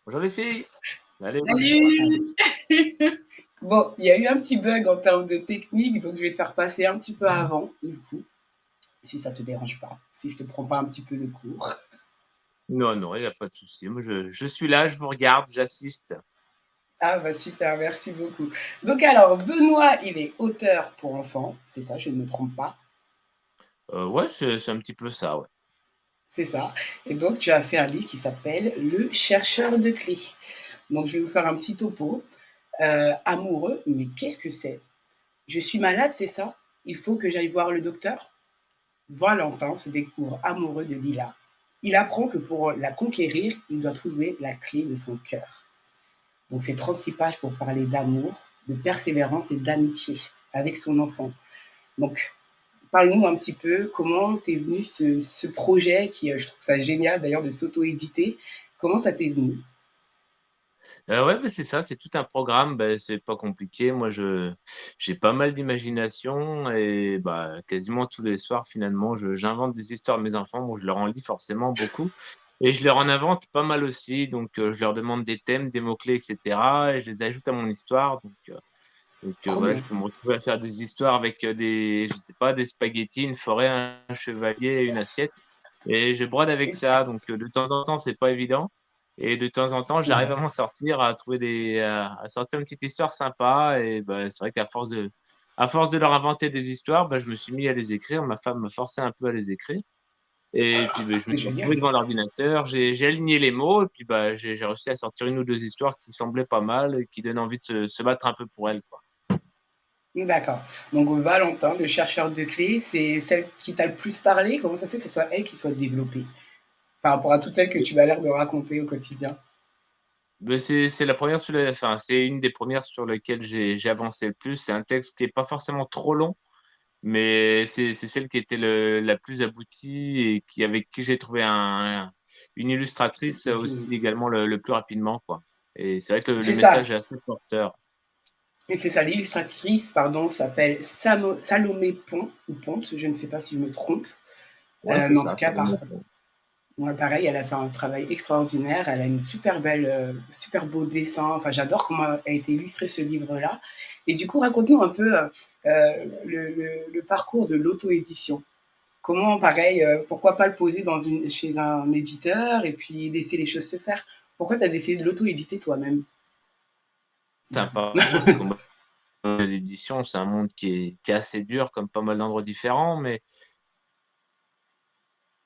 Bonjour les filles. Allez, Salut! Bon, il y a eu un petit bug en termes de technique, donc je vais te faire passer un petit peu avant, du coup, si ça te dérange pas, si je te prends pas un petit peu de cours. non, non, il y a pas de souci. Moi, je suis là, je vous regarde, j'assiste. Ah bah super, merci beaucoup. Donc alors, Benoît, il est auteur pour enfants, c'est ça, je ne me trompe pas, Ouais, c'est un petit peu ça, ouais. c'est ça. Et donc tu as fait un livre qui s'appelle Le chercheur de clés. Donc je vais vous faire un petit topo. Amoureux, mais qu'est-ce que c'est? Je suis malade, c'est ça? Il faut que j'aille voir le docteur? Valentin se découvre amoureux de Lila. Il apprend que pour la conquérir, il doit trouver la clé de son cœur. Donc c'est 36 pages pour parler d'amour, de persévérance et d'amitié avec son enfant. Donc parle-nous un petit peu comment t'es venu ce projet qui, je trouve ça génial d'ailleurs de s'auto-éditer. Comment ça t'est venu? Ouais, c'est ça, c'est tout un programme, c'est pas compliqué. Moi, je j'ai pas mal d'imagination et quasiment tous les soirs, finalement, je j'invente des histoires à mes enfants. Bon, je leur en lis forcément beaucoup et je leur en invente pas mal aussi. Donc, je leur demande des thèmes, des mots-clés et cetera et je les ajoute à mon histoire. Donc, Trop voilà, bien. je peux me retrouver à faire des histoires avec, des je sais pas, des spaghettis, une forêt, un chevalier et une assiette et je brode avec ça. Super. Donc, de temps en temps, c'est pas évident et de temps en temps, j'arrive à Ouais. m'en sortir, à trouver à sortir une petite histoire sympa et c'est vrai qu'à force de leur inventer des histoires, je me suis mis à les écrire. Ma femme m'a forcé un peu à les écrire et puis, je me C'est suis retrouvé génial. devant l'ordinateur, j'ai aligné les mots et puis, j'ai réussi à sortir une ou 2 histoires qui semblaient pas mal et qui donnent envie de se battre un peu pour elles, quoi. D'accord. Donc Valentin, le chercheur de clés, c'est celle qui t'a le plus parlé. Comment ça se fait que ce soit elle qui soit développée par rapport à toutes celles que tu as l'air de raconter au quotidien? C'est la première sur le enfin, c'est une des premières sur lesquelles j'ai avancé le plus. C'est un texte qui est pas forcément trop long, mais c'est celle qui était la plus aboutie et avec qui j'ai trouvé une illustratrice aussi également le plus rapidement, quoi et c'est vrai que le C'est ça. message est assez porteur. Et c'est ça. L'illustratrice, pardon, s'appelle Salomé Pont ou Ponte, je ne sais pas si je me trompe. Ouais, c'est Mais en tout ça, cas, ça remonte. ouais, pareil, elle a fait un travail extraordinaire. Elle a une super belle, super beau dessin. Enfin, j'adore comment a été illustré ce livre-là. Et du coup, raconte-nous un peu le parcours de l'auto-édition. Comment, pareil, pourquoi pas le poser chez un éditeur et puis laisser les choses se faire? Pourquoi tu as décidé de l'auto-éditer toi-même, C'est du un coup? parcours comme l'édition, c'est un monde qui est assez dur comme pas mal d'endroits différents, mais